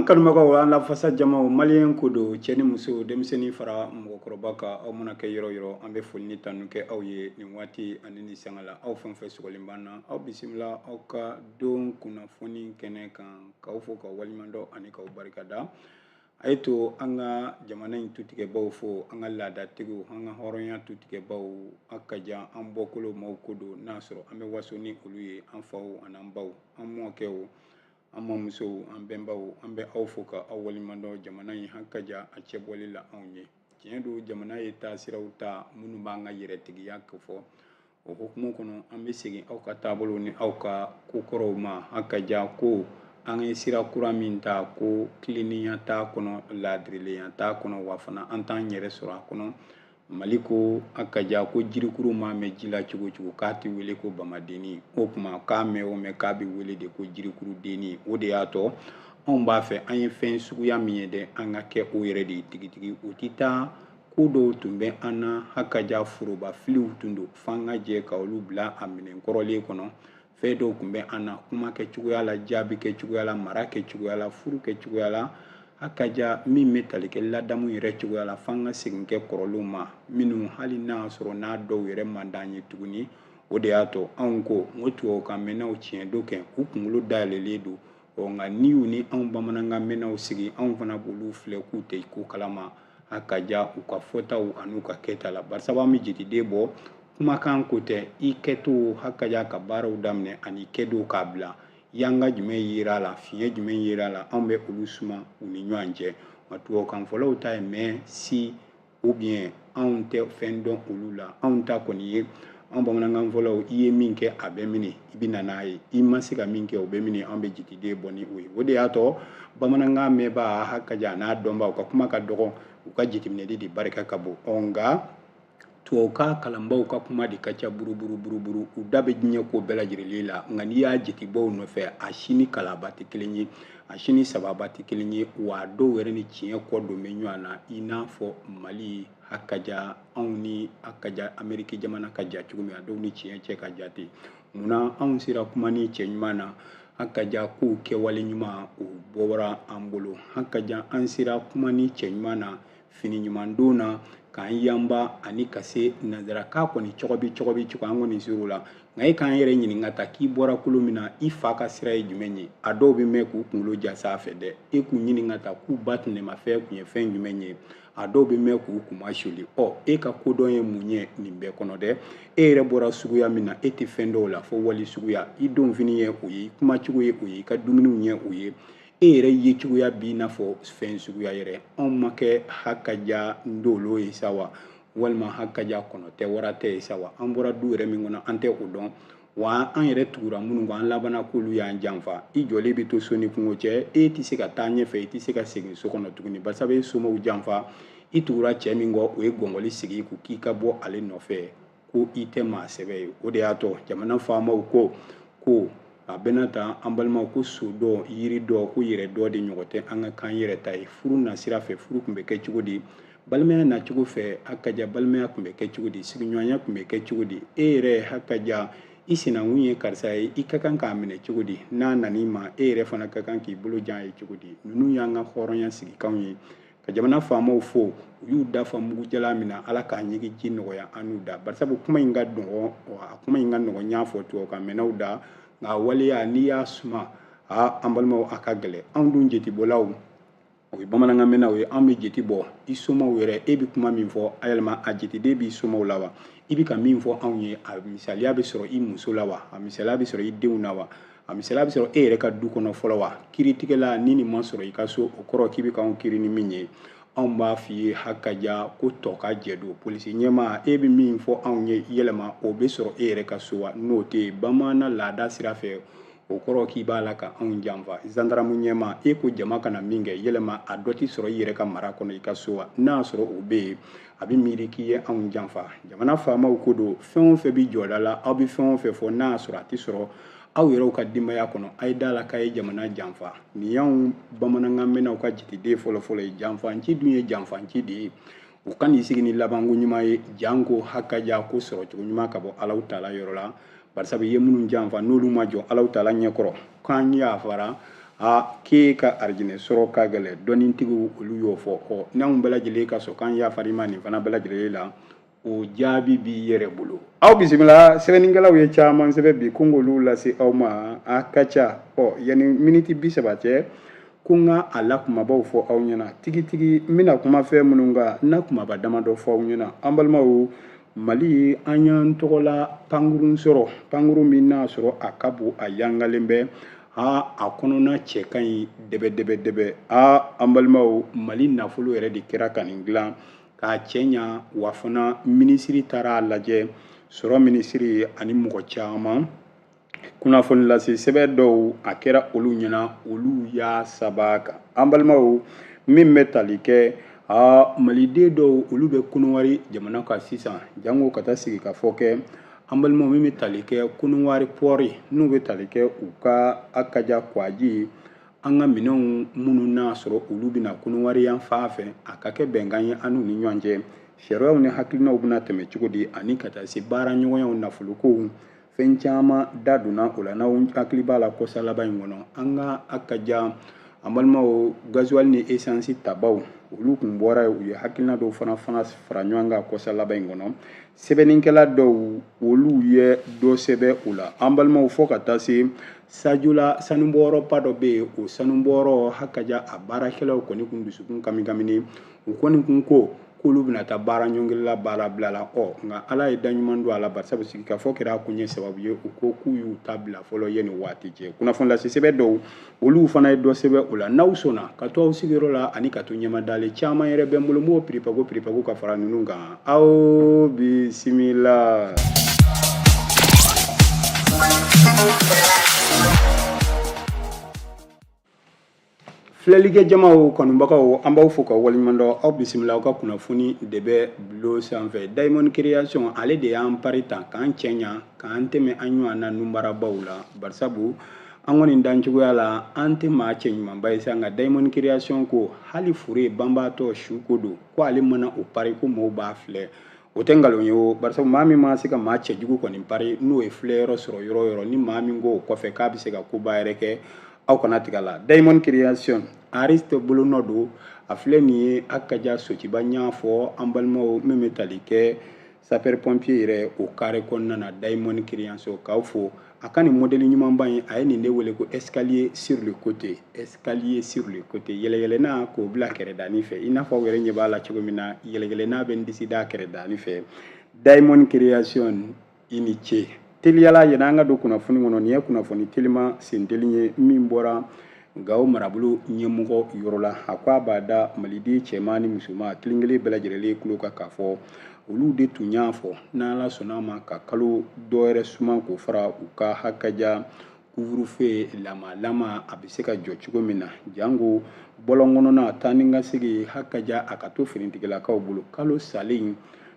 an kanumagaw an la fasa jamaw malien ko do cɛni muso denmisɛnnin fara mɔgɔkɔrɔba ka aw mana kɛ yɔrɔ yɔrɔ an bɛ foli ni tanu kɛ aw ye nin waati ani ni sanga la aw fɛn fɛn sɔgɔlen b'an na aw bisimila aw ka don kunnafoni kɛnɛ kan k'aw fo ka waliɲumandɔn ani k'aw barikada a ye to an ka jamana in tutigɛbaw fo an ka laadatigiw an ka hɔrɔnya tutigɛbaw a ka jan an bɔkolo maaw ko do n'a sɔrɔ an bɛ waso ni olu ye an faw ani an baw an mɔkɛw an mamusow an bɛnbaw an bɛ aw fo ka aw waliɲumandɔn jamana in hakaja a cɛbɔli la anw ye tiɲɛ do jamana ye taasiraw ta minnu b'an ka yɛrɛtigiya ko fɔ o hukumu kɔnɔ an bɛ segin aw ka taabolo ni aw ka kokɔrɔw ma hakaja ko an ye sira kura min ta ko kilennenya t'a kɔnɔ laadirileya t'a kɔnɔ wa fana an t'an yɛrɛ sɔrɔ a kɔnɔ mali ko hakaja ko jirikuru m'a mɛn ji la cogo cogo k'a tɛ wele ko bamadenni o tuma k'a mɛn o mɛn k'a bɛ wele de ko jirikuru denni o de y'a tɔ anw b'a fɛ an ye fɛn suguya min ye dɛ an ka kɛ o yɛrɛ de ye tigitigi o tɛ taa ko dɔw tun bɛ an na hakaja foroba filiw tun don f'an ka jɛ ka olu bila a minɛn kɔrɔlen kɔnɔ fɛn dɔw tun bɛ an na kuma kɛ cogoya la jaabi kɛ cogoya la mara kɛ cogoya la furu kɛ cogoya la hakaja min bɛ tali kɛ ladamu yɛrɛ cogoya la f'an ka segin kɛ kɔrɔlenw ma minnu hali n'a sɔrɔ n'a dɔw yɛrɛ man d'an ye tuguni o de y'a to anw ko n ko tubabukan mɛnnaw tiɲɛ do kɛ u kunkolo dayɛlɛlen don nka n'i y'u ni anw bamanankan mɛnnaw sigi anw fana b'olu filɛ k'u tɛ ko kalama hakaja u ka fɔtaw ani u ka kɛta la barisabu an bɛ jitiden bɔ kumakan ko tɛ i kɛto hakaja ka baaraw daminɛ ani kɛdow k'a bila yanga jumɛn yera la fiɲɛ jumɛn yera la anw bɛ olu suma u ni ɲɔgɔn cɛ nka tubabukan fɔlaw ta ye mɛ si ou bien anw tɛ fɛn dɔn olu la anw ta kɔni ye anw bamanankan fɔlaw i ye min kɛ a bɛ minɛ i bɛ na n'a ye i ma se ka min kɛ o bɛ minɛ anw bɛ jitiden bɔ ni o ye o de y'a tɔ bamanankan mɛnbaa hakaja n'a dɔnbaa u ka kuma ka dɔgɔ u ka jateminɛli de barika ka bon nka tubabukan kalanbaw ka kuma de ka ca buruburu u da bɛ diɲɛ ko bɛɛ lajɛlen la nka n'i y'a jatebɔw nɔfɛ a si ni kalaba tɛ kelen ye a si ni sababa tɛ kelen ye wa a dɔw yɛrɛ ni tiɲɛ kɔ don bɛ ɲɔgɔn na i n'a fɔ mali hakaja anw ni hakaja ameriki jamana ka ja cogo min a dɔw ni tiɲɛ cɛ ka ja ten munna anw sera kuma ni cɛ ɲuman na hakaja kow kɛwale ɲuman o bɔra an bolo hakaja an sera kuma ni cɛ ɲuman na fini ɲuman don na k'an yanba ani ka se nanzarakan kɔni cogobi cogo an kɔni ser'o la nka e k'an yɛrɛ ɲininka ta k'i bɔra kolo min na i fa ka sira ye jumɛn ye a dɔw bɛ mɛn k'u kunkolo jasa fɛ dɛ e k'u ɲininka ta k'u ba tɛnɛmafɛn tun ye fɛn jumɛn ye a dɔw bɛ mɛn k'u kuma soli e ka kodɔn ye mun ye nin bɛɛ kɔnɔ dɛ e yɛrɛ bɔra suguya min na e tɛ fɛn dɔw la fo wali suguya i donw fini ye o ye kumacogo ye o ye i ka dumuniw ye o ye e yɛrɛ ye cogoya b'i n'a fɔ fɛn suguya yɛrɛ anw ma kɛ hakaja ndolo ye sa wa walima hakaja kɔnɔ tɛ wara tɛ ye sa wa an bɔra du yɛrɛ min kɔnɔ an tɛ o dɔn wa an yɛrɛ tugura minnu kan an labanna k'olu y'an janfa i jɔlen bɛ to so ni kungo cɛ e tɛ se ka taa ɲɛfɛ i tɛ se ka segin so kɔnɔ tuguni barisabu e somɔgɔw janfa i tugura cɛ min kɔ o ye gɔngɔli sigi ko k'i ka bɔ ale nɔfɛ ko i tɛ maa sɛbɛ ye o de y'a to jamana faamaw ko a bɛna ta an balimaw ko so dɔ yiri dɔ ko yɛrɛ dɔ de ɲɔgɔn tɛ an ka kan yɛrɛ ta ye furu na sira fɛ furu tun bɛ kɛ cogo di balimaya na cogo fɛ hakaja balimaya tun bɛ kɛ cogo di sigiɲɔgɔnya tun bɛ kɛ cogo di e yɛrɛ hakaja i sinankun ye karisa ye i ka kan k'a minɛ cogo di n'a nan'i ma e yɛrɛ fana ka kan k'i bolo jan ye cogo di ninnu y'an ka hɔrɔnya sigikanw ye ka jamana faamaw fo u y'u dafa mugujala min na ala k'a ɲɛgi ji nɔgɔya an n'u da barisabu kuma in ka nɔgɔn a kuma in ka nɔgɔn y'a fɔ tubabukan mɛnnaw da nka waleya n'i y'a suma an balimaw a ka gɛlɛn anw dun jetibɔlaw o ye bamanankan mɛnnaw ye anw bɛ jeti bɔ i somaw yɛrɛ e bɛ kuma min fɔ a yɛlɛma a jetiden b'i somaw la wa i bɛ ka min fɔ anw ye a misaliya bɛ sɔrɔ i muso la wa a misaliya bɛ sɔrɔ i denw na wa a misaliya bɛ sɔrɔ e yɛrɛ ka du kɔnɔ fɔlɔ wa kiiritigɛla ni nin ma sɔrɔ i ka so o kɔrɔ k'i bɛ k'anw kiiri ni min ye anw b'a f'i ye hakaja ko tɔ ka jɛ don polisi ɲɛmaa e bɛ min fɔ anw ye yɛlɛma o bɛ sɔrɔ e yɛrɛ ka so wa n'o tɛ yen bamanan laada sira fɛ o kɔrɔ k'i b'a la ka anw janfa zandaramu ɲɛmaa e ko jama kana min kɛ yɛlɛma a dɔ tɛ sɔrɔ i yɛrɛ ka mara kɔnɔ i ka so wa n'a sɔrɔ o bɛ yen a bɛ miiri k'i ye anw janfa jamana faamaw ko don fɛn o fɛn bɛ jɔda la aw bɛ fɛn o fɛn fɔ n'a sɔrɔ a tɛ sɔrɔ aw yɛrɛw ka denbaya kɔnɔ a ye da la k'a ye jamana janfa nin y'anw bamanankan mɛnnaw ka jitiden fɔlɔfɔlɔ ye janfanci dun ye janfanci de ye u ka n'i sigi ni labanko ɲuman ye janko hakaja ko sɔrɔcogo ɲuman ka bɔ alaw taala yɔrɔ la barisabu i ye minnu janfa n'olu ma jɔ alaw taala ɲɛkɔrɔ k'an yafara k'e ka arijinɛ sɔrɔ ka gɛlɛ dɔnnitigiw olu y'o fɔ n'anw bɛɛ lajɛlen ka sɔn k'an yafarima nin fana bɛɛ lajɛlen la o jaabi b'i yɛrɛ bolo aw bisimila sɛbɛnnikɛlaw ye caman sɛbɛn bi ko n k'olu lase aw ma a ka ca yanni miniti 30 cɛ ko n ka a la kumabaw fɔ aw ɲɛna tigitigi n bɛna kuma fɛn minnu kan n na kumaba damadɔ fɔ aw ɲɛna an balimaw Mali an y'an tɔgɔla pankurun sɔrɔ pankurun min n'a sɔrɔ a ka bon a yangalen bɛ a kɔnɔna cɛ ka ɲi dɛbɛ an balimaw Mali nafolo yɛrɛ de kɛra ka nin dilan k'a cɛ ɲa wa fana minisiri taara a lajɛ sɔrɔ minisiri ani mɔgɔ caman kunnafoni lase sɛbɛn dɔw a kɛra olu ɲɛna olu y'a saba kan an balimaw min bɛ tali kɛ maliden dɔw olu bɛ Konowari jamana kan sisan jango ka taa sigi ka fɔ kɛ an balimaw min bɛ tali kɛ Konowari pɔri n'u bɛ tali kɛ u ka Akaja Kwaji an ka minɛnw minnu n'a sɔrɔ olu bɛna Konowari yan fan fɛ a ka kɛ bɛnkan ye an n'u ni ɲɔgɔn cɛ sariyaw ni hakilinaw bɛna tɛmɛ cogo di ani ka taa se baara ɲɔgɔnyaw nafolokow fɛn caman da donna o la n'aw hakili b'a la kɔsa laban in kɔnɔ an ka Akaja an balimaw gasoil ni essence tabaw olu kun bɔra u ye hakilina dɔw fana fara ɲɔgɔn kan kɔsa laban in kɔnɔ sɛbɛnnikɛla dɔw olu ye dɔ sɛbɛn u la an balimaw fɔ ka taa se Sajula sanubɔyɔrɔba dɔ bɛ yen o sanubɔyɔrɔ Hakaja a baarakɛlaw kɔni kun dusukun kamikamini u kɔni kun ko k'olu bɛna taa baara ɲɔngirila baara bila la nka Ala ye daɲuman don a la bari sabu sigi ka fɔ kɛra kun ye sababu ye u ko k'u y'u ta bila fɔlɔ yanni waati cɛ kunnafoni lase sɛbɛn dɔw olu fana ye dɔ sɛbɛn o la n'aw sɔnna ka to aw sigiyɔrɔ la ani ka to ɲamadalen caman yɛrɛ bɛ n bolo n b'o piripago ka fara ninnu kan aw bisimila. Filɛlikɛ jamaw kanubagaw an b'aw fo ka waleɲuman dɔn aw bisimila aw ka kunnafoni de bɛ bulon sanfɛ Diamond Création ale de y'an pari ta k'an cɛ ɲa k'an tɛmɛ an ɲɔgɔn na nunbarabaw la bari sabu an kɔni dancogoya la an tɛ maa cɛ ɲumanba ye sa nka Diamond Création ko hali fure banbaatɔ su ko don ko ale mana o pari ko maaw b'a filɛ o tɛ nkalon ye o bari sabu maa min ma se ka maa cɛjugu kɔni pari n'o ye filɛ yɔrɔ sɔrɔ yɔrɔ yɔrɔ ni maa min ko o kɔfɛ k'a bɛ se ka koba yɛrɛ kɛ aw kana tigɛ la Diamond Création Ariste bolonɔ don a filɛ nin ye Akaja Sotiba ɲ'a fɔ an balimaw min bɛ tali kɛ sapeur pompier yɛrɛ o carré kɔnɔna na Diamond Création k'aw fo a ka nin modèle ɲumanba in a ye nin de wele ko escalier sur le côté yɛlɛyɛlɛnna k'o bila kɛrɛdanin fɛ i n'a fɔ aw yɛrɛ ɲɛ b'a la cogo min na yɛlɛyɛlɛnna bɛ n disi da kɛrɛdanin fɛ Diamond Création i ni ce teliyala yɛrɛ an ka don kunnafoni kɔnɔ nin ye kunnafoni telima sen teli ye min bɔra Gawo marabolo ɲɛmɔgɔ yɔrɔ la a ko a b'a da maliden cɛman ni musoman kelen-kelen bɛɛ lajɛlen tulo kan k'a fɔ olu de tun y'a fɔ n'Ala sɔnna a ma ka kalo dɔ wɛrɛ suman k'o fara u ka Hakaja couvre-feu lama a bɛ se ka jɔ cogo min na jango bɔlɔn kɔnɔna taa ni ka segin Hakaja a ka to finitigilakaw bolo kalo salen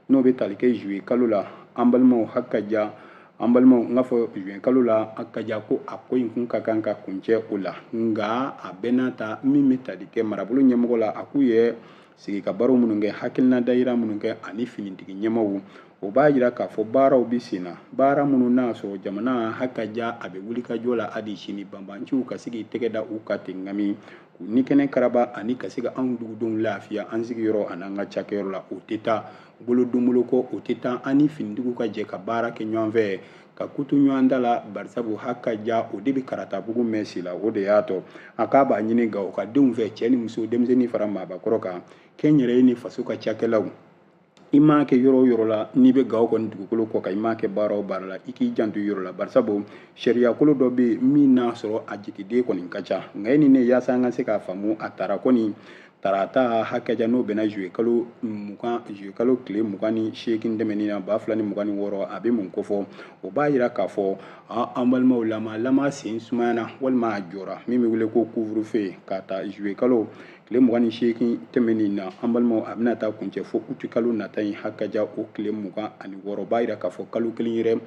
n'o bɛ tali kɛ juillet kalo la an balimaw Hakaja an balimaw n k'a fɔ juin kalo la Akaja ko a ko in kun ka kan ka kuncɛ o la nka a bɛɛ n'a ta min bɛ tali kɛ marabolo ɲɛmɔgɔ la a k'u ye sigi ka baro minnu kɛ hakilina dayira minnu kɛ ani finitigi ɲɛmɔgɔw o b'a jira k'a fɔ baaraw bɛ sen na baara minnu n'a sɔrɔ jamana Hakaja a bɛ wuli ka jɔ la hali sini banbanciw ka se k'i tɛgɛ da u ka ten ŋami k'u ni kɛnɛ karaba ani ka se ka anw dugudenw lafiya an sigiyɔrɔ ani an ka cakɛyɔrɔ la o tɛ taa bolo don bolo kɔ o tɛ taa an ni finitigiw ka jɛ ka baara kɛ ɲɔgɔn fɛ ka kutu ɲɔgɔn da la bari sabu Hakaja o de bɛ karatabugu mɛn si la o de y'a to a k'a b'a ɲini Gawo ka denw fɛ cɛ ni muso denmisɛnnin fara maabakɔrɔ kan kɛnyɛrɛye ni faso ka cakɛlaw i m'a kɛ yɔrɔ o yɔrɔ la n'i bɛ Gawo kɔni dugukolo kɔ kan i m'a kɛ baara o baara la i k'i janto yɔrɔ la bari sabu sariyakolo dɔ bɛ yen min n'a sɔrɔ a jigiden kɔni ka ca nka e ni ne yaasa an ka se k'a faamu a taara kɔni tarata Hakaja n'o bɛnna juillet kalo tile 28 tɛmɛnen na 2026 a bɛ mun kofɔ o b'a jira k'a fɔ an balimaw lama sen sumayana walima a jɔra min bɛ wele ko couvre-feu k'a ta juillet kalo tile 28 tɛmɛnen na an balimaw a bɛna taa kuncɛ fo août kalo nata in Hakaja o tile 26 b'a jira k'a fɔ kalo kelen yɛrɛ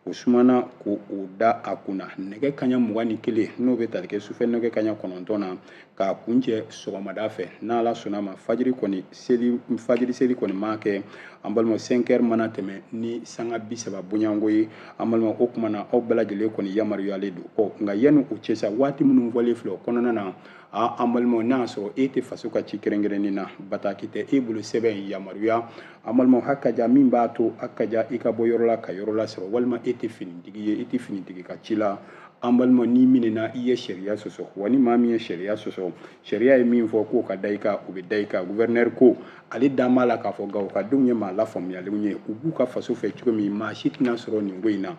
o sumana ko o da a kunna nɛgɛ kaɲa 21 n'o bɛ tali kɛ sufɛ nɛgɛ kaɲa 9 na k'a kuncɛ sɔgɔmada fɛ n'ala sɔnna ma fajiri seli kɔni ma kɛ an balima 5 heures mana tɛmɛ ni sanga 30 bonyanko ye an balima o kuma na aw bɛɛ lajɛlen kɔni yamaruyalen don nka yanni o cɛ sa waati minnu fɔlen filɛ o kɔnɔna na an balimaw n'a y'a sɔrɔ e tɛ faso ka ci kɛrɛnkɛrɛnnin na bataki tɛ e bolo sɛbɛn yamaruya an balimaw hakaja min b'a to hakaja i ka bɔ yɔrɔ la ka yɔrɔ la sɔrɔ walima e tɛ finitigi ye i tɛ finitigi ka ci la an balimaw n'i minɛna i ye sariya sɔsɔ wa ni maa min ye sariya sɔsɔ sariya ye min fɔ k'o ka da i kan o bɛ da i kan gouverneur ko ale dan b'a la k'a fɔ nka u ka denw ye maa lafaamuyalenw ye u b'u ka faso fɛ cogo min maa si tɛna sɔrɔ nin ko in na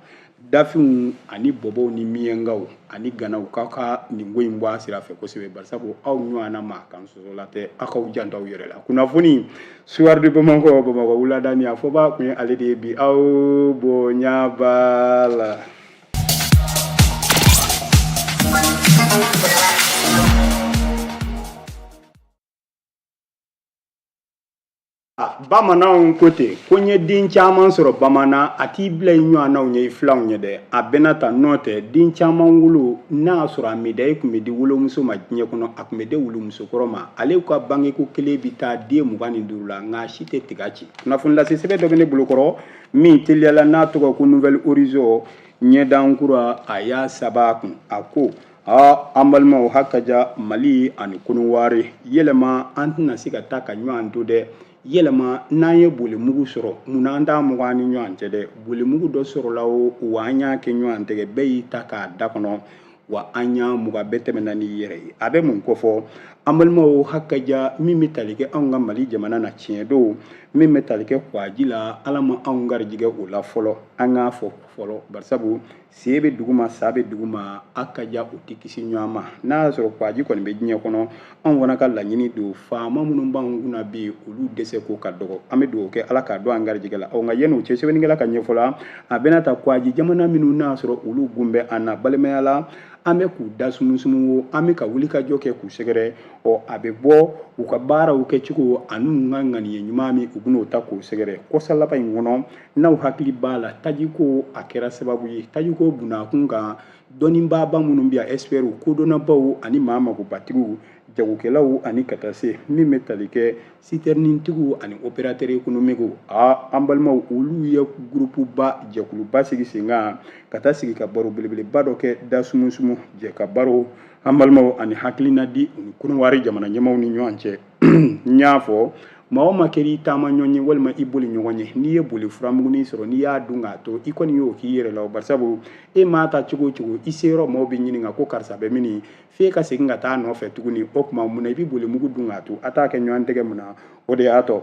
dafinw ani bɔbɔw ni miɲɛnkaw ani ganaw k'aw ka nin ko in bɔ a sira fɛ kosɛbɛ barisabu aw ɲɔgɔnna maa kan sɔsɔla tɛ aw k'aw janto aw yɛrɛ la kunnafoni suwari de bamakɔ wulada ni a fɔba kun ye ale de ye bi aw bonya b'a la. Bamananw ko ten ko n ye den caman sɔrɔ bamanan a t'i bila i ɲɔgɔnnaw ɲɛ i filanw ɲɛ dɛ a bɛna ta nɔ tɛ den caman wolo n'a y'a sɔrɔ a midaye tun bɛ di wolomuso ma diɲɛ kɔnɔ a tun bɛ di wolomusokɔrɔ ma ale ka bangeko kelen bɛ taa den 25 la nka si tɛ tiga ci kunnafoni lase sɛbɛn dɔ bɛ ne bolokɔrɔ min teliyala n'a tɔgɔ ko nouvelle horizon ɲɛdankura a y'a saba kun a ko an balimaw hakaja mali ani konowari yɛlɛma an tɛna se ka taa ka ɲɔgɔn to dɛ yɛlɛma n'an ye bolimugu sɔrɔ munna an t'a mugan ni ɲɔgɔn cɛ dɛ bolimugu dɔ sɔrɔla o wa an y'a kɛ ɲɔgɔn tɛgɛ bɛɛ y'i ta k'a da kɔnɔ wa an y'a mugan bɛɛ tɛmɛna n'i yɛrɛ ye a bɛ mun kofɔ an balimaw hakaja min bɛ tali kɛ anw ka mali jamana na tiɲɛ don min bɛ tali kɛ kwaji la ala ma anw garijɛgɛ o la fɔlɔ an k'a fɔ fɔlɔ barisabu sen bɛ duguma sa bɛ duguma hakaja o tɛ kisi ɲɔgɔn ma n'a y'a sɔrɔ kwaji kɔni bɛ diɲɛ kɔnɔ anw fana ka laɲini don faama minnu b'anw kunna bi olu dɛsɛ ko ka dɔgɔ an bɛ dugawu kɛ ala k'a dɔn an garijɛgɛ la nka yanni o cɛ sɛbɛnnikɛla ka ɲɛfɔ la a bɛna ta kwaji jamana minnu n'a y'a sɔrɔ olu gun bɛ an na balimaya la an bɛ k'u da sumusumu an bɛ ka wuli ka jɔ kɛ k'u sɛgɛrɛ a bɛ bɔ u ka baaraw kɛcogo ani u ka ŋaniye ɲuman min u bɛn'o ta k'u sɛgɛrɛ kɔsa laban in kɔnɔ n'aw hakili b'a la tajiko a kɛra sababu ye tajiko bunakun kan dɔnnibaaba minnu bɛ yan experts kodɔnnabaw ani maa magobatigiw jagokɛlaw ani ka taa se min bɛ tali kɛ sitɛrinitigiw ani opérateurs économiques an balimaw olu ye gurupuba jɛkuluba sigi sen kan ka taa sigi ka baro belebeleba dɔ kɛ da sumusumu jɛ ka baro an balimaw ani hakilina di u ni konowari jamana ɲɛmaaw ni ɲɔgɔn cɛ n y'a fɔ maa o maa kɛra i taama ɲɔgɔn ye walima i boli ɲɔgɔn ye n'i ye boli furamugunin sɔrɔ n'i y'a dun k'a to i kɔni y'o k'i yɛrɛ la o barisabu e m'a ta cogo o cogo i se yɔrɔ maaw bɛ ɲininka ko karisa bɛ min f'e ka segin ka taa nɔfɛ tuguni o tuma mun na i bɛ boli mugu dun k'a to a t'a kɛ ɲɔgɔn tɛgɛ mun na o de y'a tɔ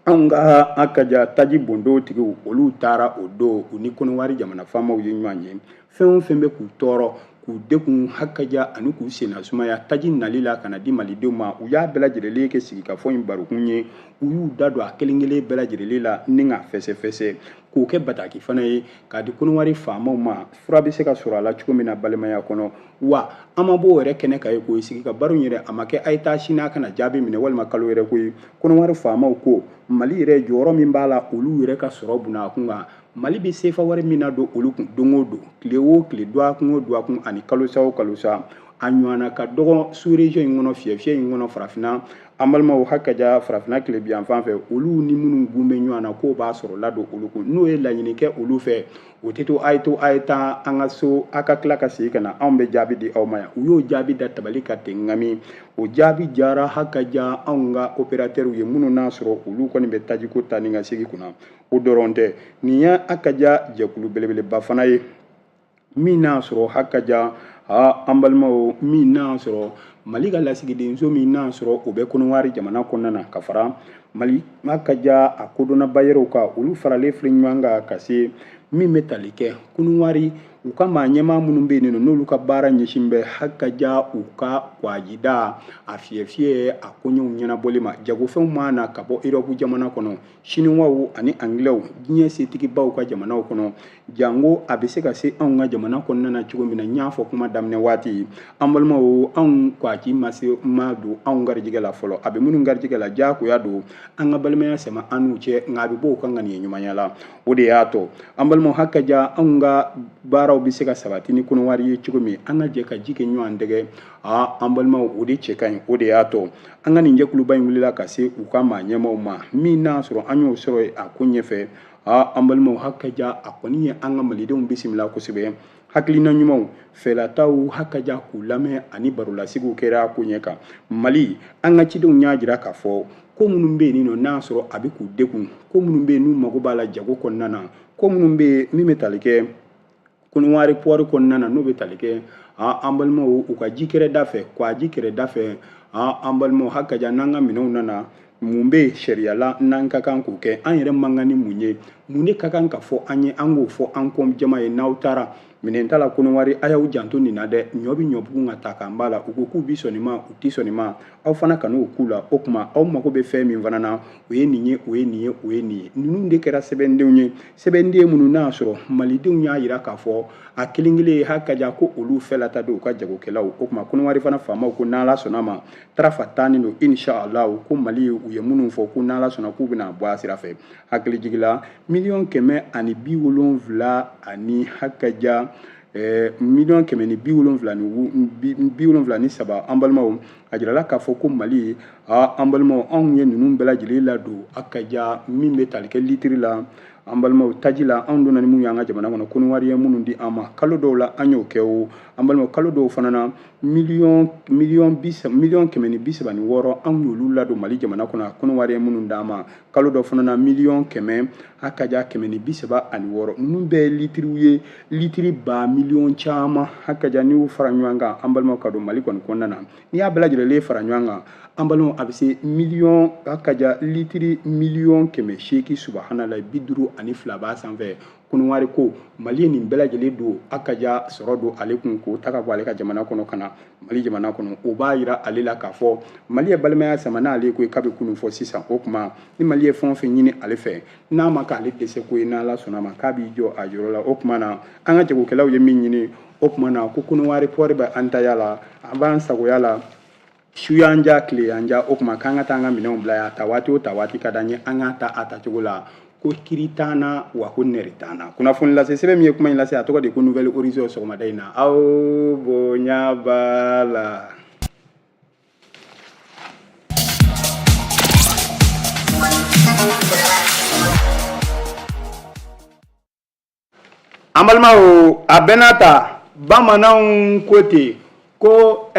anw ka hakaja taji bondo tigiw olu taara o don u ni konowari jamana faamaw ye ɲɔgɔn ye fɛn o fɛn bɛ k'u tɔɔrɔ k'u dekun hakaja ani k'u senna sumaya taji nali la ka na di malidenw ma u y'a bɛɛ lajɛlen kɛ sigikafɔ in barokun ye u y'u da don a kelen kelen bɛɛ lajɛlen la ni ka fɛsɛfɛsɛ k'o kɛ bataki fana ye k'a di konowari faamaw ma fura bɛ se ka sɔrɔ a la cogo min na balimaya kɔnɔ wa an ma bɔ o yɛrɛ kɛnɛ kan ye k'o sigi ka baro yɛrɛ a ma kɛ a ye taa sini a kana jaabi minɛ walima kalo yɛrɛ ko ye konowari faamaw ko mali yɛrɛ jɔyɔrɔ min b'a la olu yɛrɛ ka sɔrɔ bunna a kun kan mali bɛ sefa wari min na don olu kun don o don tile o tile duwakun o duwakun ani kalosa o kalosa a ɲɔgɔnna ka dɔgɔ sous-région in kɔnɔ fiyɛfiyɛ in kɔnɔ farafinna an balimaw hakaja farafinna tile bi yan fan fɛ olu ni minnu gun bɛ ɲɔgɔn na k'o b'a sɔrɔ ladon olu kun n'o ye laɲini kɛ olu fɛ o tɛ to a ye taa an ka so a ka tila ka segin ka na anw bɛ jaabi di aw ma yan u y'o jaabi da tabali ka ten ŋami o jaabi diyara hakaja anw ka opérateurs ye minnu n'a sɔrɔ olu kɔni bɛ tajiko ta ni ka segin kunna o dɔrɔn tɛ nin ye hakaja jɛkulu belebeleba fana ye min n'a sɔrɔ hakaja an balimaw min n'a sɔrɔ mali ka lasigidenso min n'a sɔrɔ o bɛ konowari jamana kɔnɔna na ka fara mali hakaja a kodɔnnaba yɛrɛw kan olu faralen filɛ ɲɔgɔn kan ka se min bɛ tali kɛ konowari u ka maa ɲɛmaa minnu bɛ yen n'olu ka baara ɲɛsin bɛ hakaja u ka kwajida a fiyɛfiyɛ a koɲɛw ɲɛnabɔli ma jagofɛnw ma na ka bɔ Europe jamana kɔnɔ siniwaw ani anglɛw diɲɛ setigibaw ka jamanaw kɔnɔ jango a bɛ se ka se anw ka jamana kɔnɔna na cogo min na n y'a fɔ kuma daminɛ waati an balimaw anw a k'i ma don anw garijɛgɛ la fɔlɔ a bɛ minnu garijɛgɛ la diyagoya don an ka balimaya sɛma an n'u cɛ nka a bɛ bɔ o kan ka nin ye ɲumanya la o de y'a to an balimaw hakaja anw ka baaraw bɛ se ka sabati ni kɔnɔwari ye cogo min an ka jɛ ka ji kɛ ɲɔgɔn dɛgɛ an balimaw o de cɛ ka ɲi o de y'a to an ka nin jɛkuluba in wulila ka se u ka maa ɲɛmaw ma min n'a sɔrɔ an y'o sɔrɔ a ko ɲɛfɛ an balimaw hakaja a kɔni ye an ka malidenw bisimila kosɛbɛ hakilina ɲumanw fɛlataw hakaja k'u lamɛn ani barolasigiw kɛra ko ɲɛ kan mali an ka cidenw y'a jira k'a fɔ ko minnu bɛ yen nɔ n'a sɔrɔ a bɛ k'u degun ko minnu bɛ yen n'u mago b'a la jago kɔnɔna na ko minnu bɛ yen min bɛ tali kɛ kɔnɔwari pɔri kɔnɔna na n'o bɛ tali kɛ an balimaw u ka ji kɛrɛda fɛ k'a ji kɛrɛda fɛ an balimaw hakaja n'an ka minɛnw nana mun bɛ sariya la n'an ka kan k'o kɛ an yɛrɛ man kan ni mun ye mun de ka kan ka fɔ an ye an k'o fɔ an kɔn jama ye n'aw taara minɛn ta la kɔnɔwari a y'aw janto nin na dɛ ɲɔ bɛ ɲɔbugu ka ta k'an b'a la u ko k'u bi sɔn nin ma u tɛ sɔn nin ma aw fana ka n'o k'u la o tuma aw mago bɛ fɛn min fana na o ye nin ye o ye nin ye o ye nin ye ninnu de kɛra sɛbɛndenw ye sɛbɛnden minnu n'a sɔrɔ malidenw y'a jira k'a fɔ a kelen kelen ye hakaja ko olu fɛlata don u ka jagokɛlaw o tuma kɔnɔwari fana faamaw ko n'ala sɔnna ma tarafa taani don inshallah ko mali u ye minnu fɔ ko n'ala sɔnna k'u bɛna bɔ a sira fɛ hakili jigila 1,170,000 ani hakaja 1,173,000 an balimaw a jirala k'a fɔ ko mali an balimaw anw ye ninnu bɛɛ lajɛlen ladon hakaja min bɛ tali kɛ litiri la an balimaw taji la anw donna ni minnu y'an ka jamana kɔnɔ kɔnɔwari ye minnu di an ma kalo dɔw la an y'o kɛ o an balimaw kalo dɔw fana na 1,136,000 anw y'olu ladon mali jamana kɔnɔ kɔnɔwari ye minnu d'an ma kalo dɔw fana na 1,100,000 hakaja 136 ninnu bɛɛ ye litiriw ye litiri ba miliyɔn caman hakaja n'i y'u fara ɲɔgɔn kan an balimaw ka don mali kɔni kɔnɔna na n'i y'a bɛɛ lajɛlen fara ɲɔgɔn kan an balimaw a bɛ se miliyɔn hakaja litiri 1,800,000 subahana 52 b'a sanfɛ kɔnɔwari ko mali ye nin bɛɛ lajɛlen don hakaja sɔrɔ don ale kun k'o ta ka bɔ ale ka jamana kɔnɔ ka na mali jamana kɔnɔ o b'a jira ale la k'a fɔ mali ye balimaya sama n'ale ko k'a bɛ kunun fɔ sisan o tuma ni mali ye fɛn o fɛn ɲini ale fɛ n'a ma k'ale dɛsɛ ko ye n'ala sɔnna ma k'a b'i jɔ a yɔrɔ la o tuma na an ka jagokɛlaw ye min ɲini o tuma na ko kɔnɔwari pɔri bɛ an taya la an b'an sagoya la su y'an ja tile y'an ja o tuma k'an ka taa an ka minɛnw bila yan ta waati o ta waati ka d'an ye an k'a ta a tacogo la ko kiri t'an na wa ko nɛri t'an na kunnafoni lase sɛbɛn min ye kuma in lase a tɔgɔ de ko nouvelle horizon sɔgɔmada in na aw bonya b'a la. an balimaw a bɛɛ n'a ta bamananw ko ten ko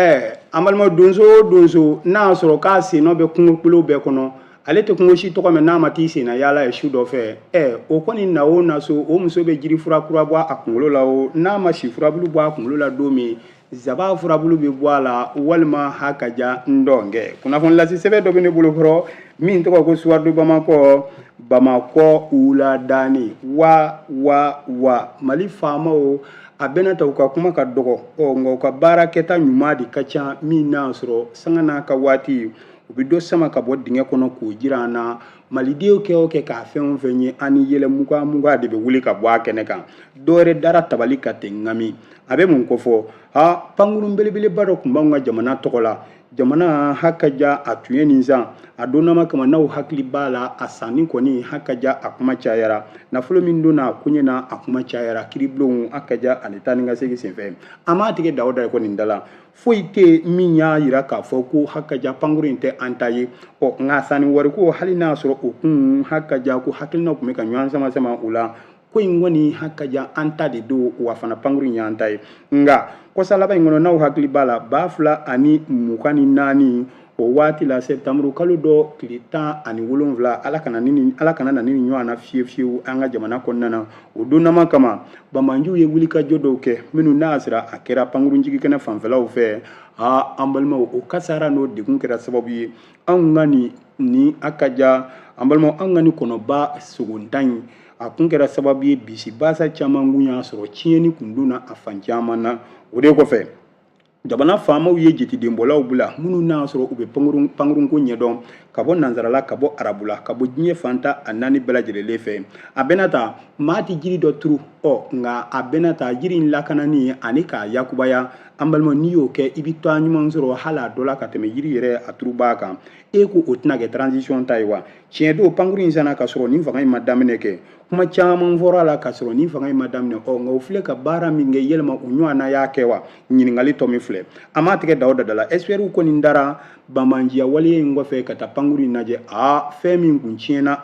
an balimaw donso o donso n'a y'a sɔrɔ k'a sennɔ bɛ kungokolo bɛɛ kɔnɔ ale tɛ kungo si tɔgɔ mɛn n'a ma t'i senna yaala ye su dɔ fɛ o kɔni na o na so o muso bɛ jiri furakura bɔ a kunkolo la o n'a ma si furabulu bɔ a kunkolo la don min zaba furabulu bɛ bɔ a la walima hakaja ndɔnkɛ kunnafoni lase sɛbɛn dɔ bɛ ne bolo kɔrɔ min tɔgɔ ko suwadu bamakɔ wuladani wa mali faamaw a bɛna ta u ka kuma ka dɔgɔ nka u ka baara kɛta ɲuman de ka ca min n'a sɔrɔ sanga n'a ka waati u bɛ dɔ sama ka bɔ dingɛ kɔnɔ k'o jira an na malidenw kɛ o kɛ k'a fɛn o fɛn ye an ni yɛlɛ mugan de bɛ wuli ka bɔ a kɛnɛ kan dɔwɛrɛ dara tabali ka ten ŋami a bɛ mun kofɔ pankurun belebeleba dɔ tun b'anw ka jamana tɔgɔ la jamana hakaja a tun ye nin san a donnama kama n'aw hakili b'a la a sanni kɔni hakaja a kuma cayara nafolo min donna a koɲɛ na a kuma cayara kiribulonw hakaja ani taa ni ka segin senfɛ an m'a tigɛ da o da ye ko nin da la foyi tɛ min y'a jira k'a fɔ ko hakaja pankuru in tɛ an ta ye nka sanni wari ko hali n'a sɔrɔ o kun hakaja ko hakilinaw tun bɛ ka ɲɔgɔn sama o la ko in kɔni hakaja an ta de don wa fana pankuru in y'an ta ye nka kɔsa laban in kɔnɔ n'aw hakili b'a la 2024 o waati la septembre kalo dɔ tile 17 ala kana na ni ɲɔgɔn na fiyewu an ka jamana kɔnɔna na o donnama kama bamanjuw ye wulikajɔ dɔw kɛ minnu n'a sera a kɛra pankurunjigi kɛnɛ fanfɛlaw fɛ an balimaw o kasara n'o degun kɛra sababu ye anw ka ni hakaja an balimaw anw ka ni kɔnɔba sogontan in a kun kɛra sababu ye bisi basa caman kun y'a sɔrɔ tiɲɛni kun donna a fan caman na o de kɔfɛ jamana faamaw ye jetidenbɔlaw bila minnu n'a sɔrɔ u bɛ pankurunko ɲɛdɔn ka bɔ nanzarala ka bɔ arabula ka bɔ diɲɛ fanta a naani bɛɛ lajɛlen fɛ a bɛna ta maa ti jiri dɔ turu nka a bɛna ta jiri in lakanani ani k'a yakubaya an balima n'i y'o kɛ i bɛ to ɲuman sɔrɔ hali a dɔ la ka tɛmɛ yiri yɛrɛ a turubaa kan e ko o tɛna kɛ transition ta ye wa tiɲɛ don pankuru in sanna ka sɔrɔ nin fanga in ma daminɛ kɛ kuma caman fɔra a la ka sɔrɔ nin fanga in ma daminɛ nka o filɛ ka baara min kɛ yɛlɛma u ɲɔgɔn na y'a kɛ wa ɲininkali tɔ min filɛ a m'a tigɛ da o da la experts kɔni dara banbanjiya waleya in kɔfɛ ka taa pankuru in lajɛ fɛn min kun tiɲɛna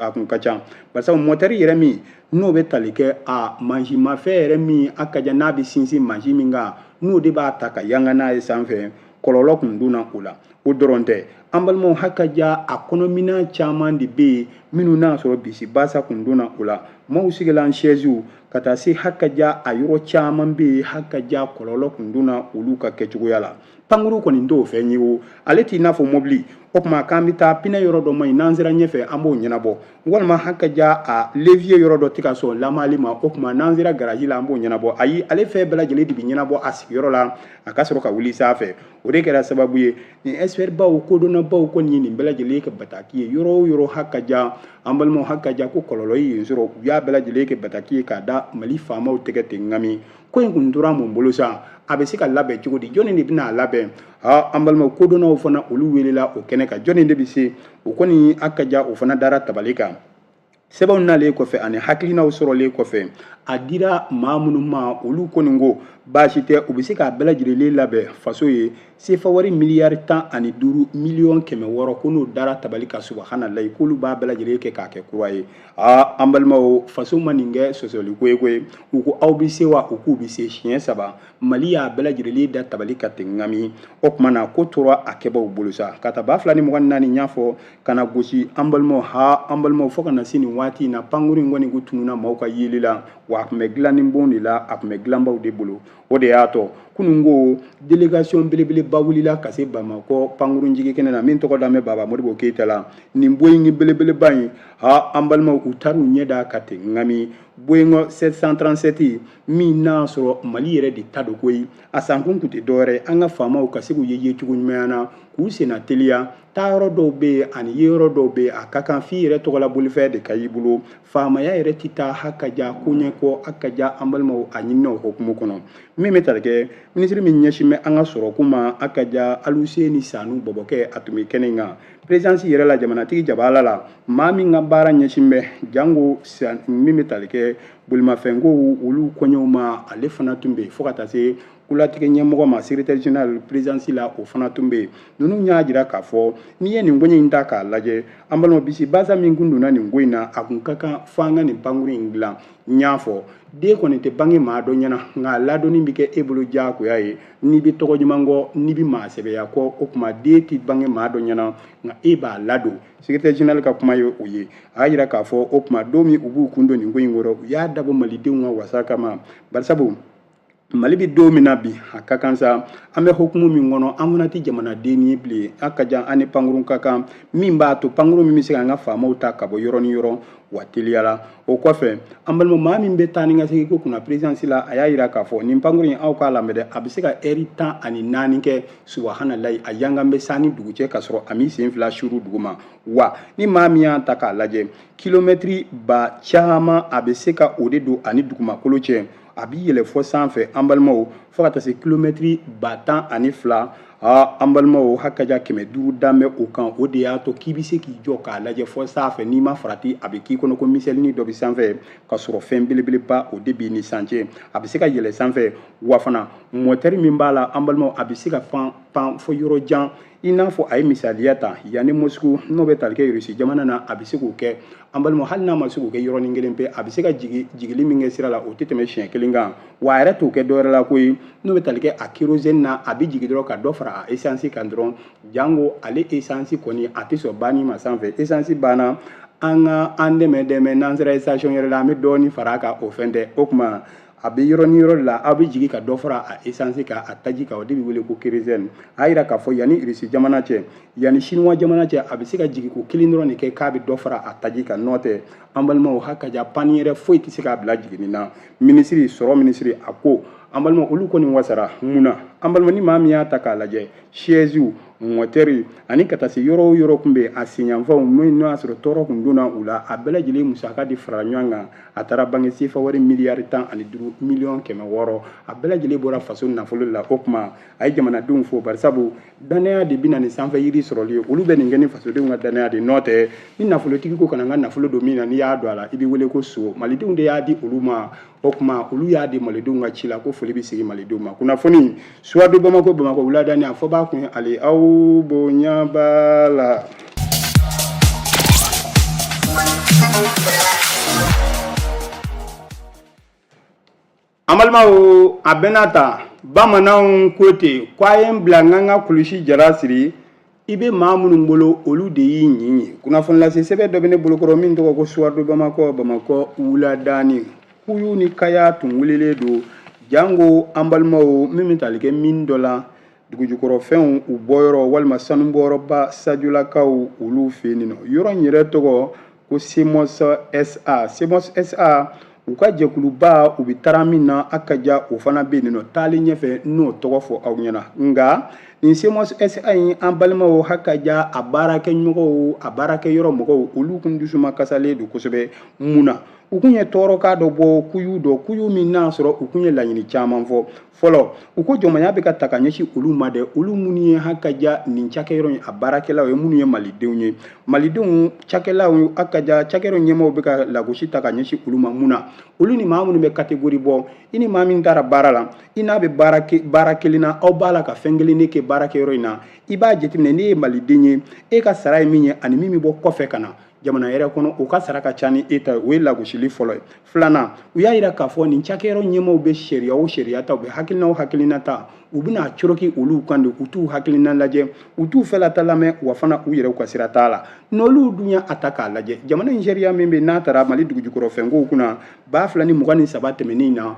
a kun ka ca barisa mɔtɛri yɛrɛ min n'o bɛ tali kɛ mansimafɛn yɛrɛ min a ka jan n'a bɛ sinsin mansin min kan n'o de b'a ta ka yanga n'a ye sanfɛ kɔlɔlɔ kun donna o la o dɔrɔn tɛ an balimaw hakaja a kɔnɔminan caman de bɛ yen minnu n'a sɔrɔ bisi basa kun donna o la maaw sigilan sɛziw ka taa se hakaja a yɔrɔ caman bɛ yen hakaja kɔlɔlɔ kun donna olu ka kɛcogoya la pankuru kɔni t'o fɛn ye o ale t'i n'a fɔ mobili o tuma k'an bɛ taa pinɛ yɔrɔ dɔ ma ɲi n'an sera ɲɛfɛ an b'o ɲɛnabɔ walima hakaja a levier yɔrɔ dɔ tɛ ka sɔn lamali ma o tuma n'an sera garaji la an b'o ɲɛnabɔ ayi ale fɛn bɛɛ lajɛlen de bɛ ɲɛnabɔ a sigiyɔrɔ la a ka sɔrɔ ka wuli sanfɛ o de kɛra sababu ye nin expert baw kodɔnnabaw kɔni ye nin bɛɛ lajɛlen kɛ bataki ye yɔrɔ o yɔrɔ hakaja an balimaw hakaja ko kɔlɔlɔ ye yen sɔrɔ u y'a bɛɛ lajɛlen kɛ bataki ye k'a da mali faamaw tɛgɛ ten ŋami ko in kun tora mun bolo sa a bɛ se ka labɛn cogo di jɔnni de bɛna a labɛn an balimaw kodɔnnaw fana olu welela o kɛnɛ kan jɔnni de bɛ se o kɔni hakaja o fana dara tabali kan sɛbɛnw nalen kɔfɛ ani hakilinaw sɔrɔlen kɔfɛ a dira maa minnu ma olu kɔni ko baasi tɛ u bɛ se k'a bɛɛ lajɛlen labɛn faso ye sefa wari miliyari 15 miliyɔn 600 ko n'o dara tabali kan subahanallahi k'olu b'a bɛɛ lajɛlen kɛ k'a kɛ kura ye an balimaw faso ma nin kɛ sɔsɔli ko ye koyi u ko aw bɛ se wa u k'u bɛ se siɲɛ 3 mali y'a bɛɛ lajɛlen da tabali kan ten ŋami o tuma na ko tora a kɛbaw bolo sa ka taa 2024 n y'a fɔ ka na gosi an balimaw fo ka na se nin waati in na pankuru in kɔni ko tununa maaw ka yeli la wa a tun bɛ dilanni bon de la a tun bɛ dilanbaw de bolo o de y'a tɔ kunun ko délégation belebeleba wulila ka se bamakɔ pankurun jigi kɛnɛ na min tɔgɔ da mɛ baba modibo keyita la nin boyingi belebeleba in an balimaw u taara u ɲɛ da ka ten ŋami boyingɔ 737 min n'a sɔrɔ mali yɛrɛ de ta do koyi a sankun tun tɛ dɔwɛrɛ an ka faamaw ka se k'u ye cogo ɲuman na k'u senna teliya taa yɔrɔ dɔw bɛ yen ani ye yɔrɔ dɔw bɛ yen a ka kan f'i yɛrɛ tɔgɔla bolifɛn de ka y'i bolo faamaya yɛrɛ tɛ taa hakaja ko ɲɛ kɔ hakaja an balimaw a ɲininaw hokumu kɔnɔ min bɛ tali kɛ minisiri min ɲɛsin bɛ an ka sɔrɔ kuma hakaja alusen ni sanu bɔbɔkɛ a tun bɛ kɛnɛ in kan présidence yɛrɛ la jamanatigi jabala la maa min ka baara ɲɛsin bɛ jango min bɛ tali kɛ bolimafɛnko olu kɔɲɔw ma ale fana tun bɛ yen fo ka taa se kulatigɛ ɲɛmɔgɔ ma secrétaire général présidence la o fana tun bɛ yen ninnu y'a jira k'a fɔ n'i ye nin koɲɛ in ta k'a lajɛ an balima bisi basa min kun donna nin ko in na a kun ka kan fo an ka nin pankuru in dilan n y'a fɔ den kɔni tɛ bange maa dɔ ɲɛna nka ladonni bɛ kɛ e bolo diyagoya ye n'i bɛ tɔgɔ ɲuman kɔ n'i bɛ maa sɛbɛya kɔ o tuma den tɛ bange maa dɔ ɲɛna nka e b'a ladon secrétaire général ka kuma ye o ye a y'a jira k'a fɔ o tuma don min u b'u kun don nin ko in kɔrɔ u y'a dabɔ malidenw ka wasa kama barisabu mali bɛ don min na bi a ka kan sa an bɛ hukumu min kɔnɔ an fana tɛ jamanaden ye bilen a ka jan an ni pankurun ka kan min b'a to pankuru min bɛ se ka an ka faamaw ta ka bɔ yɔrɔ ni yɔrɔ wa teliya la o kɔfɛ an balima maa min bɛ taa ni ka segin ko kunna présidence la a y'a jira k'a fɔ nin pankuru in aw k'a lamɛn dɛ a bɛ se ka heure 14 kɛ subahanallahi a yangan bɛ sa ni dugu cɛ ka sɔrɔ a m'i sen fila suru duguma wa ni maa min y'a ta k'a lajɛ kilomɛtiri ba caman a bɛ se ka o de don ani dugumakolo cɛ a b'i yɛlɛ fɔ sanfɛ an balimaw fo ka taa se kilomɛtiri 112 an balimaw hakaja 500 dan bɛ o kan o de y'a to k'i bɛ se k'i jɔ k'a lajɛ fɔ sanfɛ n'i ma farati a bɛ k'i kɔnɔ ko misɛlinin dɔ bɛ sanfɛ ka sɔrɔ fɛn belebeleba o de b'i ni sancɛ a bɛ se ka yɛlɛ sanfɛ wa fana mɔtɛri min b'a la an balimaw a bɛ se ka pan fɔ yɔrɔ jan i n'a fɔ a ye misaliya ta yanni Moscou n'o bɛ tali kɛ Russie jamana na a bɛ se k'o kɛ an balimaw hali n'a ma se k'o kɛ yɔrɔnin kelen pe a bɛ se ka jigili min kɛ sira la o tɛ tɛmɛ siɲɛ kelen kan wa a yɛrɛ t'o kɛ dɔwɛrɛ la koyi n'o bɛ tali kɛ a kérosène na a bɛ jigin dɔrɔn ka dɔ fara a essence kan dɔrɔn jango ale essence kɔni a tɛ sɔn banni ma sanfɛ essence banna an ka an dɛmɛ n'an sera station yɛrɛ la an bɛ dɔɔnin fara a kan o fɛn tɛ o tuma a bɛ yɔrɔ ni yɔrɔ de la aw bɛ jigin ka dɔ fara a essence kan a taji kan o de bɛ wele ko kérosène a yira k'a fɔ yanni Russie jamana cɛ yanni chinois jamana cɛ a bɛ se ka jigin ko kelen dɔrɔn de kɛ k'a bɛ dɔ fara a taji kan n'o tɛ an balimaw hakaja pani yɛrɛ foyi tɛ se k'a bila jiginni na minisiri sɔrɔ minisiri a ko an balima olu kɔni wasara mun na an balima ni maa min y'a ta k'a lajɛ chaise moteri ani ka taa se yɔrɔ o yɔrɔ kun bɛ a siɲanfɛnw min n'o y'a sɔrɔ tɔɔrɔ kun donna u la a bɛɛ lajɛlen musaka de fara ɲɔgɔn kan a taara bange sefa wari miliyari 15 miliyɔn 600 a bɛɛ lajɛlen bɔra faso nafolo la o kuma a ye jamanadenw fo bari sabu danaya de bɛna nin sanfɛ yiri sɔrɔli ye olu bɛ nin kɛ ni fasodenw ka danaya de nɔ tɛ ni nafolotigi ko kana n ka nafolo don min na n'i y'a don a la i bɛ wele ko so malidenw de y'a di olu ma o kuma olu y'a di malidenw ka ci la ko foli bɛ sigi malidenw ma kunnafoni suwadu bamako wuladani a fɔ b'a kun ale aw bonya b'a la. an balimaw a bɛɛ n'a ta bamananw ko ten k'a ye n bila n ka n ka kulusi jara siri i bɛ maa minnu bolo olu de y'i ɲin ye kunnafoni lase sɛbɛn dɔ bɛ ne bolokɔrɔ min tɔgɔ ko suwadu bamakɔ wuladani kuyu ni kaya tun welelen don jango an balimaw min bɛ tali kɛ min dɔ la dugujukɔrɔfɛnw u bɔyɔrɔ walima sanubɔyɔrɔba sajulakaw olu fɛ yen nɔ yɔrɔ in yɛrɛ tɔgɔ ko semos sa u ka jɛkuluba u bɛ taara min na a ka ja o fana bɛ yen nɔ taali ɲɛfɛ n'o tɔgɔ fɔ aw ɲɛna nka nin semos sa in an balimaw hakaja a baarakɛɲɔgɔnw a baarakɛyɔrɔ mɔgɔw olu kun dusuma kasalen don kosɛbɛ mun na u kun ye tɔɔrɔka dɔ bɔ kuyu min n'a sɔrɔ u kun ye laɲini caman fɔ fɔlɔ u ko jɔnmaya bɛ ka ta ka ɲɛsin olu ma dɛ olu minnu ye hakaja nin cakɛyɔrɔ in a baarakɛlaw ye minnu ye malidenw ye malidenw cakɛlaw hakaja cakɛyɔrɔ ɲɛmaaw bɛ ka lagosi ta ka ɲɛsin olu ma mun na olu ni maa minnu bɛ catégorie bɔ i ni maa min taara baara la i n'a bɛ baara kelen na aw b'a la ka fɛn kelen de kɛ baarakɛyɔrɔ in na i b'a jateminɛ ne ye maliden ye e ka sara ye min ye ani min bɛ bɔ kɔfɛ ka na jamana yɛrɛ kɔnɔ u ka sara ka ca ni e ta o ye lagosili fɔlɔ ye filanan u y'a yira k'a fɔ nin cakɛyɔrɔ ɲɛmaaw bɛ sariya o sariya ta u bɛ hakilina o hakilina ta u bɛna coroki olu kan de u t'u hakilina lajɛ u t'u fɛlata lamɛn wa fana u yɛrɛ ka sira t'a la n'olu dun y'a ta k'a lajɛ jamana in sariya min bɛ n'a taara mali dugujukɔrɔfɛnkow kunna 2023 tɛmɛnen na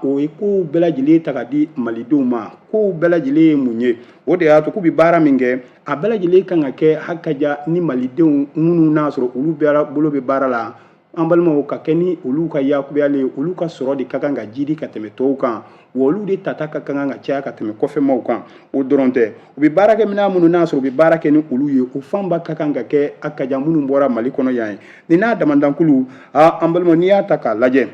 o ye kow bɛɛ lajɛlen ta ka di malidenw ma kow bɛɛ lajɛlen ye mun ye o de y'a to k'u bɛ baara min kɛ a bɛɛ lajɛlen kan ka kɛ hakaja ni malidenw minnu n'a sɔrɔ olu bɛɛ bolo bɛ baara la an balimaw ka kɛ ni olu ka yakubuyalen ye olu ka sɔrɔ de ka kan ka jidi ka tɛmɛ tɔw kan wa olu de tata ka kan ka caya ka tɛmɛ kɔfɛmaw kan o dɔrɔn tɛ u bɛ baarakɛminɛn minnu n'a sɔrɔ u bɛ baara kɛ ni olu ye o fanba ka kan ka kɛ hakaja minnu bɔra mali kɔnɔ yan ye nin n'a damadankulu an balimaw n'i y'a ta k'a lajɛ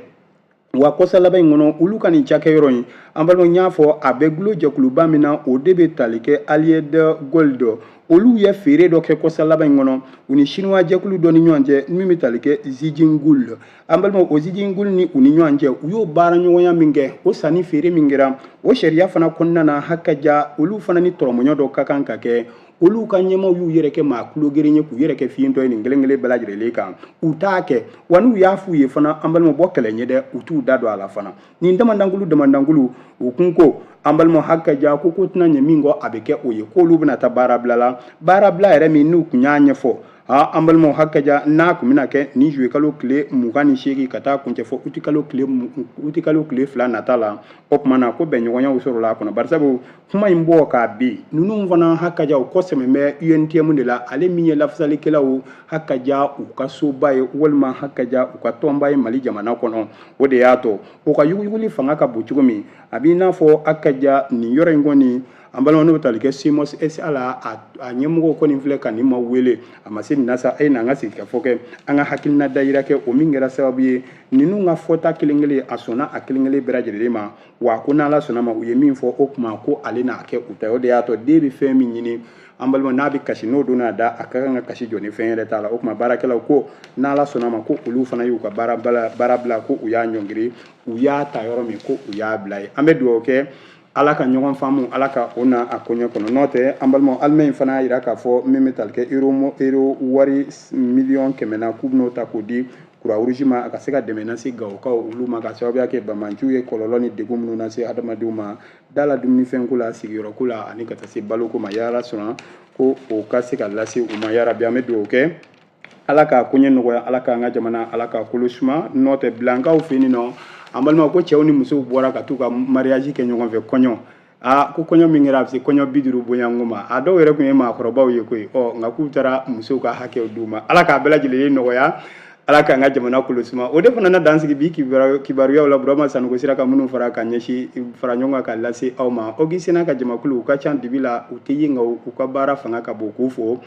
wa kɔsa laban in kɔnɔ olu ka nin cakɛyɔrɔ in an balimaw n y'a fɔ a bɛ gulo jɛkuluba min na o de bɛ tali kɛ allied gold olu ye feere dɔ kɛ kɔsa laban in kɔnɔ u ni chinois jɛkulu dɔ ni ɲɔgɔn cɛ min bɛ tali kɛ zijingul an balimaw o zijingul ni u ni ɲɔgɔn cɛ u y'o baara ɲɔgɔnya min kɛ o sanni feere min kɛra o sariya fana kɔnɔna na hakaja olu fana ni tɔrɔmɔɲɔ dɔ ka kan ka kɛ olu ka ɲɛmaaw y'u yɛrɛ kɛ maa kulo geren ye k'u yɛrɛ kɛ fiyentɔ ye nin kelen kelen bɛɛ lajɛlen kan u t'a kɛ wa n'u y'a f'u ye fana an balimaw bɔ kɛlɛ ɲɛ dɛ u t'u da don a la fana nin damadankulu u kun ko an balimaw hakaja ko tɛna ɲɛ min kɔ a bɛ kɛ o ye k'olu bɛna taa baarabila la baarabila yɛrɛ min n'u kun y'a ɲɛfɔ an balimaw hakaja n'a kun bɛna kɛ nin juwe kalo tile 28 ka taa kuncɛ fɔ uti kalo tile 2 nata la o tuma na ko bɛnɲɔgɔnyaw sɔrɔla a kɔnɔ barisabu kuma in bɔ k'a bin ninnu fana hakaja u kɔsɛmɛ bɛ UNTM de la ale min ye lafasalikɛlaw hakaja u ka soba ye walima hakaja u ka tɔnba ye mali jamana kɔnɔ o de y'a to o ka yuguyuguli fanga ka bon cogo min a b'i n'a fɔ hakaja nin yɔrɔ in kɔni an balimaw n'o bɛ tali kɛ semos sa la a ɲɛmɔgɔw kɔni filɛ ka nin ma wele a ma se nin na sa a ye n'an ka sigi ka fɔ kɛ an ka hakilina dayira kɛ o min kɛra sababu ye ninnu ka fɔta kelen kelen a sɔnna a kelen kelen bɛɛ lajɛlen ma wa ko n'ala sɔnna ma u ye min fɔ o kuma ko ale n'a kɛ u ta o de y'a to den bɛ fɛn min ɲini an balimaw n'a bɛ kasi n'o donna a da a ka kan ka kasi jɔ ni fɛn yɛrɛ t'a la o kuma baarakɛlaw ko n'ala sɔnna ma ko olu fana y'u ka baara bila ko u y'a ɲɔngiri u y'a ta yɔrɔ min ko u y'a bila ye an bɛ dugawu kɛ ala ka ɲɔgɔn faamu ala ka o na a koɲɛ kɔnɔ n'o tɛ an balimaw alimɛɲi fana y'a jira k'a fɔ min bɛ tali kɛ euro wari miliyɔn 100 k'u bɛn'o ta k'o di Croix-Rouge ma a ka se ka dɛmɛ lase Gawokaw olu ma ka sababuya kɛ bamanciw ye kɔlɔlɔ ni degun minnu lase adamadenw ma da la dumunifɛnko la sigiyɔrɔko la ani ka taa se baloko ma yala sɔnna ko o ka se ka lase u ma yarabi an bɛ dugawu kɛ ala ka koɲɛ nɔgɔya ala k'an ka jamana ala ka kolo suma n'o tɛ bilankaw fɛ yen nɔ an balimaw ko cɛw ni musow bɔra ka t'u ka mariage kɛ ɲɔgɔn fɛ kɔɲɔ ko kɔɲɔ min kɛra a bɛ se kɔɲɔ 50 bɔɲanko ma a dɔw yɛrɛ tun ye maakɔrɔbaw ye koyi nka k'u taara musow ka hakɛw d'u ma ala k'a bɛɛ lajɛlen nɔgɔya ala k'an ka jamana kɔlɔsima o de fana na dansigi bi kibaruyaw la Burama Sanogo sera ka minnu fara ka ɲɛsin fara ɲɔgɔn kan ka lase aw ma Augustin ka jamakulu u ka ca dibi la u tɛ yen nka u ka baara fanga ka bon k'u fo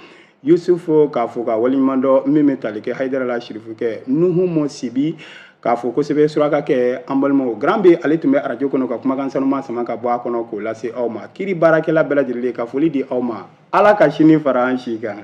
Yusufu k'a fɔ ka waliɲuman dɔn min bɛ tali kɛ Hayidara Sirifukɛ Nuhu Mɔsibi k'a fɔ kosɛbɛ suraka kɛ an balimaw Grand B ale tun bɛ radio kɔnɔ ka kumakan sanuma sama ka bɔ a kɔnɔ k'o lase aw ma kiri baarakɛla bɛɛ lajɛlen ka foli di aw ma ala ka sini fara an si kan